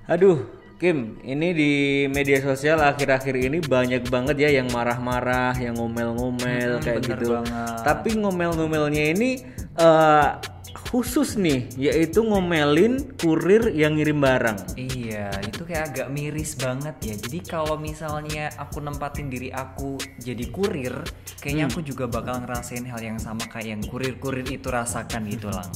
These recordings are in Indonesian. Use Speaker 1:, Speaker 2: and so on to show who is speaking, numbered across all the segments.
Speaker 1: Aduh, Kim, ini di media sosial akhir-akhir ini banyak banget ya yang marah-marah, yang ngomel-ngomel kayak
Speaker 2: Bener
Speaker 1: gitu.
Speaker 2: banget.
Speaker 1: Tapi ngomel-ngomelnya ini eh, khusus nih, yaitu ngomelin kurir yang ngirim barang.
Speaker 2: Iya, itu kayak agak miris banget ya. Jadi kalau misalnya aku nempatin diri aku jadi kurir, kayaknya aku juga bakal ngerasain hal yang sama kayak yang kurir-kurir itu rasakan gitu lang.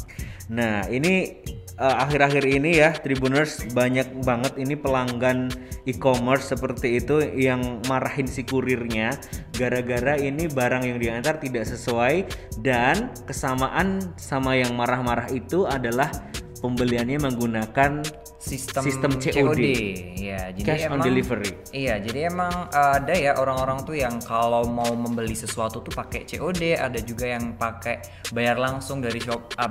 Speaker 1: Nah, ini akhir-akhir ini ya Tribuners banyak banget ini pelanggan e-commerce seperti itu yang marahin si kurirnya gara-gara ini barang yang diantar tidak sesuai, dan kesamaan sama yang marah-marah itu adalah pembeliannya menggunakan sistem COD.
Speaker 2: Ya, jadi
Speaker 1: Cash on delivery.
Speaker 2: Iya, jadi emang ada ya orang-orang tuh yang kalau mau membeli sesuatu tuh pakai COD, ada juga yang pakai bayar langsung dari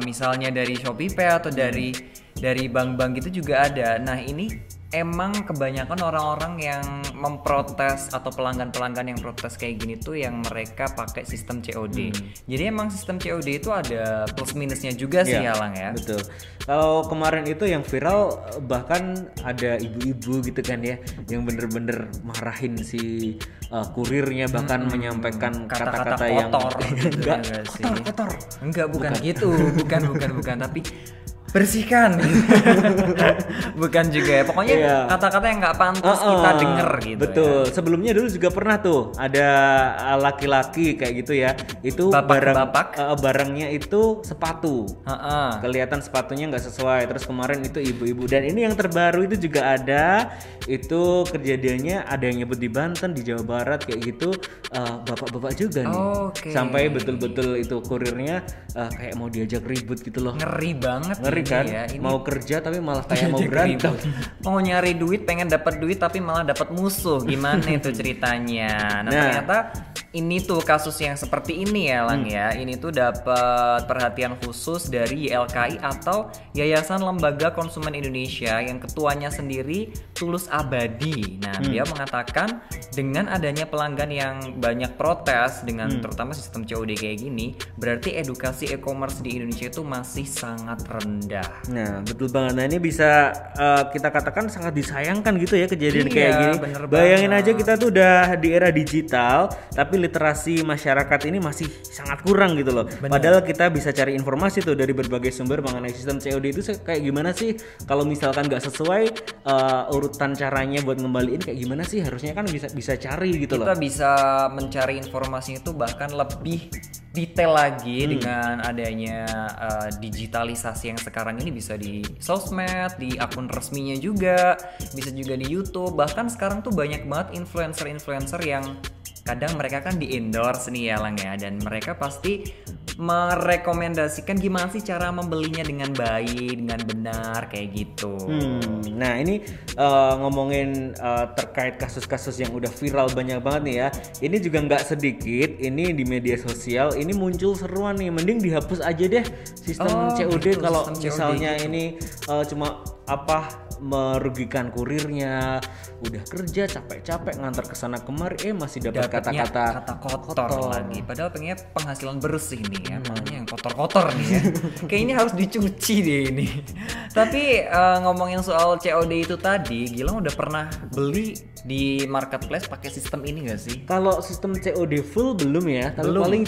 Speaker 2: misalnya dari ShopeePay atau dari bank-bank gitu juga ada. Nah, ini emang kebanyakan orang-orang yang memprotes atau pelanggan-pelanggan yang protes kayak gini tuh yang mereka pakai sistem COD. Jadi emang sistem COD itu ada plus minusnya juga sih ya Lang ya.
Speaker 1: Betul. Kalau kemarin itu yang viral bahkan ada ibu-ibu gitu kan ya yang bener-bener marahin si kurirnya, bahkan menyampaikan kata-kata yang
Speaker 2: kotor gitu
Speaker 1: enggak
Speaker 2: ya sih.
Speaker 1: kotor.
Speaker 2: Enggak, bukan gitu. Bukan, tapi bersihkan. Bukan juga ya. Pokoknya kata-kata yang nggak pantas kita denger gitu.
Speaker 1: Betul.
Speaker 2: Ya.
Speaker 1: Sebelumnya dulu juga pernah tuh ada laki-laki kayak gitu ya. Itu barangnya itu sepatu. Kelihatan sepatunya nggak sesuai. Terus kemarin itu ibu-ibu, dan ini yang terbaru itu juga ada. Itu kejadiannya ada yang nyebut di Banten, di Jawa Barat kayak gitu. Bapak-bapak juga nih. Sampai betul-betul itu kurirnya kayak mau diajak ribut gitu loh.
Speaker 2: Ngeri banget.
Speaker 1: Ngeri kan? Ya, ini mau kerja tapi malah kayak mau berantem.
Speaker 2: Mau nyari duit, pengen dapat duit tapi malah dapat musuh. Gimana itu ceritanya? Nah, ternyata ini tuh kasus yang seperti ini ya Lang ya. Ini tuh dapat perhatian khusus dari YLKI atau Yayasan Lembaga Konsumen Indonesia yang ketuanya sendiri Tulus Abadi. Nah, dia mengatakan dengan adanya pelanggan yang banyak protes dengan terutama sistem COD kayak gini, berarti edukasi e-commerce di Indonesia itu masih sangat rendah.
Speaker 1: Nah, betul banget. Nah, ini bisa kita katakan sangat disayangkan gitu ya kejadian kayak gini. Bayangin aja kita tuh udah di era digital, tapi literasi masyarakat ini masih sangat kurang gitu loh. Padahal kita bisa cari informasi tuh dari berbagai sumber mengenai sistem COD itu kayak gimana sih. Kalau misalkan nggak sesuai urutan caranya buat ngembaliin kayak gimana sih, harusnya kan bisa cari gitu loh.
Speaker 2: Kita bisa mencari informasi itu bahkan lebih detail lagi dengan adanya digitalisasi yang sekarang ini, bisa di sosmed, di akun resminya juga, bisa juga di YouTube. Bahkan sekarang tuh banyak banget influencer-influencer yang kadang mereka kan di endorse nih ya Lang ya, dan mereka pasti merekomendasikan gimana sih cara membelinya dengan baik, dengan benar kayak gitu.
Speaker 1: Nah, ini ngomongin terkait kasus-kasus yang udah viral banyak banget nih ya. Ini juga nggak sedikit. Ini di media sosial ini muncul seruan nih, mending dihapus aja deh sistem COD gitu, kalau misalnya COD ini cuma merugikan kurirnya, udah kerja capek-capek ngantar kesana kemari masih dapat kata-kata
Speaker 2: kotor lagi, padahal pengennya penghasilan bersih nih ya, makanya yang kotor-kotor nih ya. Kayaknya harus dicuci deh ini. Tapi ngomongin soal COD itu tadi, Gilang udah pernah beli di marketplace pakai sistem ini gak sih?
Speaker 1: Kalau sistem COD full belum ya, tapi paling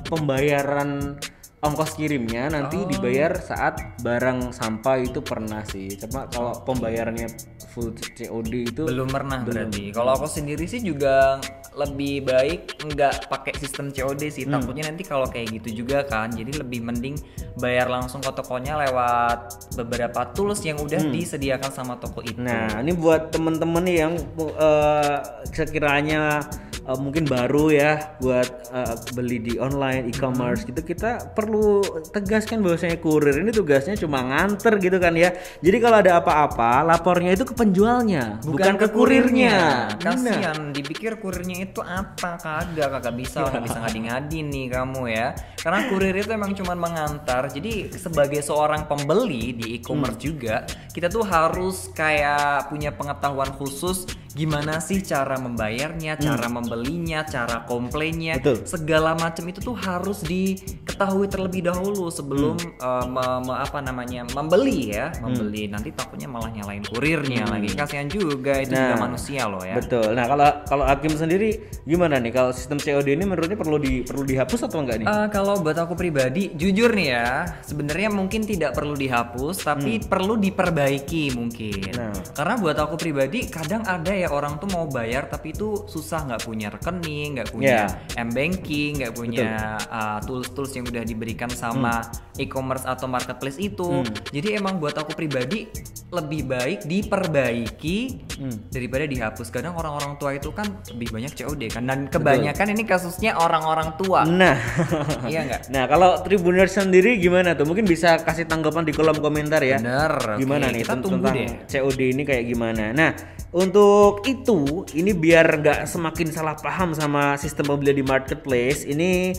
Speaker 1: pembayaran ongkos kirimnya nanti dibayar saat barang sampai itu pernah sih. Cuma kalau pembayarannya full COD itu
Speaker 2: belum pernah berarti. Kalau aku sendiri sih juga lebih baik nggak pakai sistem COD sih. Takutnya nanti kalau kayak gitu juga kan. Jadi lebih mending bayar langsung ke tokonya lewat beberapa tools yang udah disediakan sama toko itu.
Speaker 1: Nah, ini buat temen-temen nih yang sekiranya mungkin baru ya buat beli di online e-commerce gitu, kita perlu tegaskan bahwasanya kurir ini tugasnya cuma nganter gitu kan ya. Jadi kalau ada apa-apa lapornya itu ke penjualnya, bukan ke kurirnya.
Speaker 2: Kasian, dipikir kurirnya itu apa, kagak bisa orang bisa ngadi-ngadi nih kamu ya. Karena kurir itu emang cuma mengantar. Jadi sebagai seorang pembeli di e-commerce juga, kita tuh harus kayak punya pengetahuan khusus gimana sih cara membayarnya, cara membelinya, cara komplainnya, segala macam itu tuh harus diketahui diketahui terlebih dahulu sebelum membeli ya. Membeli nanti takutnya malah nyalain kurirnya lagi. Kasihan juga, itu juga manusia loh ya.
Speaker 1: Betul. Nah, kalau Hakim sendiri gimana nih kalau sistem COD ini menurutnya perlu dihapus atau enggak nih?
Speaker 2: Kalau buat aku pribadi, jujur nih ya, sebenarnya mungkin tidak perlu dihapus, tapi perlu diperbaiki mungkin. Karena buat aku pribadi, kadang ada ya orang tuh mau bayar tapi itu susah, nggak punya rekening, nggak punya m-banking, nggak punya tools-tools yang udah diberikan sama e-commerce atau marketplace itu. Jadi emang buat aku pribadi lebih baik diperbaiki daripada dihapus. Kadang orang-orang tua itu kan lebih banyak COD kan, dan kebanyakan ini kasusnya orang-orang tua.
Speaker 1: Nah,
Speaker 2: iya nggak?
Speaker 1: Nah, kalau Tribuners sendiri gimana tuh? Mungkin bisa kasih tanggapan di kolom komentar ya.
Speaker 2: Bener.
Speaker 1: Gimana nih tentang COD ini kayak gimana? Nah, untuk itu, ini biar nggak semakin salah paham sama sistem pembelian di marketplace, ini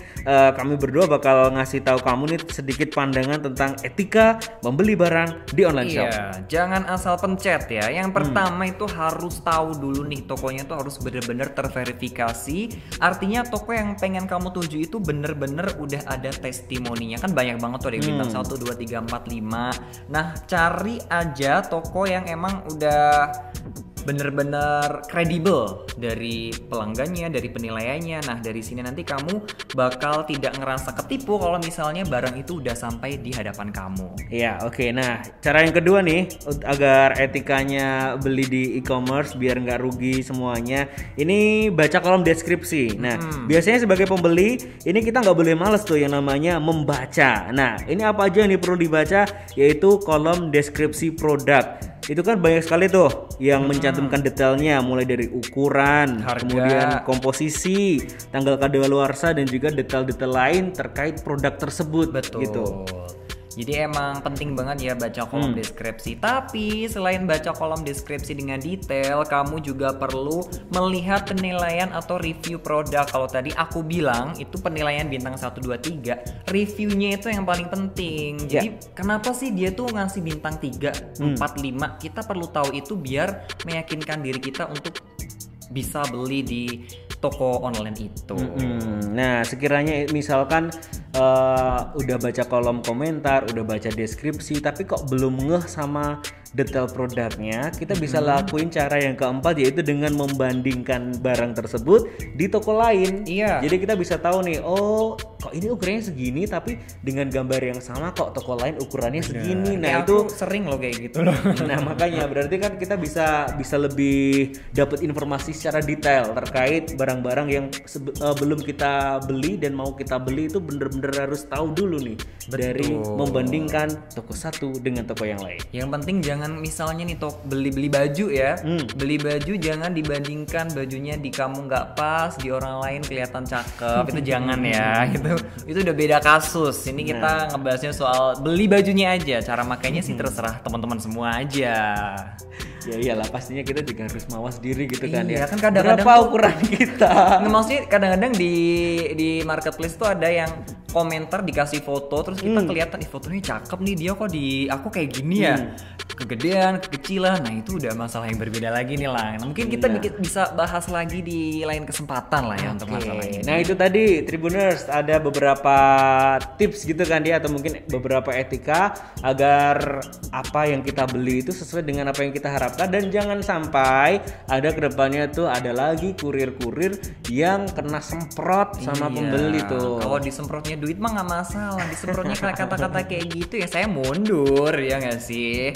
Speaker 1: kami berdua bakal ngasih tahu kamu nih sedikit pandangan tentang etika membeli barang di online shop.
Speaker 2: Jangan asal pencet ya. Yang pertama itu harus tahu dulu nih tokonya tuh harus bener-bener terverifikasi. Artinya toko yang pengen kamu tuju itu bener-bener udah ada testimoninya. Kan banyak banget tuh ada bintang 1, 2, 3, 4, 5. Nah, cari aja toko yang emang udah bener-bener kredibel dari pelanggannya, dari penilaiannya. Nah, dari sini nanti kamu bakal tidak ngerasa ketipu kalau misalnya barang itu udah sampai di hadapan kamu.
Speaker 1: Iya, oke. Nah, cara yang kedua nih, agar etikanya beli di e-commerce biar nggak rugi semuanya, ini baca kolom deskripsi. Nah, biasanya sebagai pembeli, ini kita nggak boleh males tuh yang namanya membaca. Nah, ini apa aja yang perlu dibaca, yaitu kolom deskripsi produk. Itu kan banyak sekali tuh yang mencantumkan detailnya, mulai dari ukuran, harga, kemudian komposisi, tanggal kadaluarsa, dan juga detail-detail lain terkait produk tersebut.
Speaker 2: Betul.
Speaker 1: Gitu.
Speaker 2: Jadi emang penting banget ya baca kolom deskripsi. Tapi selain baca kolom deskripsi dengan detail, kamu juga perlu melihat penilaian atau review produk. Kalau tadi aku bilang itu penilaian bintang 1, 2, 3, reviewnya itu yang paling penting. Jadi kenapa sih dia tuh ngasih bintang 3, 4, 5? Kita perlu tahu itu biar meyakinkan diri kita untuk bisa beli di toko online itu.
Speaker 1: Nah, sekiranya misalkan udah baca kolom komentar, udah baca deskripsi, tapi kok belum ngeh sama detail produknya, kita bisa lakuin cara yang keempat, yaitu dengan membandingkan barang tersebut di toko lain. Jadi kita bisa tahu nih, oh kok ini ukurannya segini, tapi dengan gambar yang sama kok toko lain ukurannya segini. Nah, itu
Speaker 2: sering loh kayak gitu loh.
Speaker 1: Nah, makanya berarti kan kita bisa lebih dapat informasi secara detail terkait barang-barang yang belum kita beli dan mau kita beli, itu bener-bener harus tahu dulu nih. Dari membandingkan toko satu dengan toko yang lain.
Speaker 2: Yang penting jangan misalnya nih beli baju ya, beli baju jangan dibandingkan bajunya di kamu nggak pas, di orang lain kelihatan cakep. Itu jangan ya, itu udah beda kasus. Ini kita ngebahasnya soal beli bajunya aja, cara makainya sih terserah teman-teman semua aja.
Speaker 1: Ya iyalah, pastinya kita juga harus mawas diri gitu kan ya.
Speaker 2: Kan kadang-kadang
Speaker 1: berapa ukuran kita?
Speaker 2: Maksudnya kadang-kadang di marketplace tuh ada yang komentar dikasih foto, terus kita kelihatan fotonya cakep nih, dia kok di aku kayak gini ya, kegedean, kekecilan. Nah, itu udah masalah yang berbeda lagi nih lah. Nah, mungkin kita bisa bahas lagi di lain kesempatan lah ya untuk masalah ini.
Speaker 1: Nah, itu tadi Tribuners, ada beberapa tips gitu kan dia, atau mungkin beberapa etika agar apa yang kita beli itu sesuai dengan apa yang kita harapkan. Dan jangan sampai ada kedepannya tuh ada lagi kurir-kurir yang kena semprot sama pembeli tuh.
Speaker 2: Kalau disemprotnya duit mah nggak masalah, disemprotnya kata-kata kayak gitu ya saya mundur, ya nggak sih?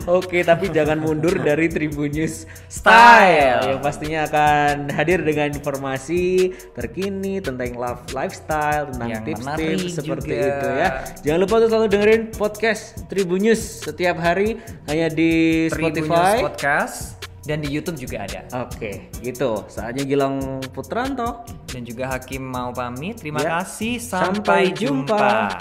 Speaker 1: Oke, tapi jangan mundur dari Tribunnews Style yang pastinya akan hadir dengan informasi terkini tentang lifestyle, tentang tips-tips seperti itu ya. Jangan lupa untuk selalu dengerin podcast Tribunnews setiap hari hanya di Spotify
Speaker 2: Podcast, dan di YouTube juga ada.
Speaker 1: Oke, gitu. Saatnya Gilang Putranto
Speaker 2: dan juga Hakim mau pamit. Terima kasih. Sampai jumpa.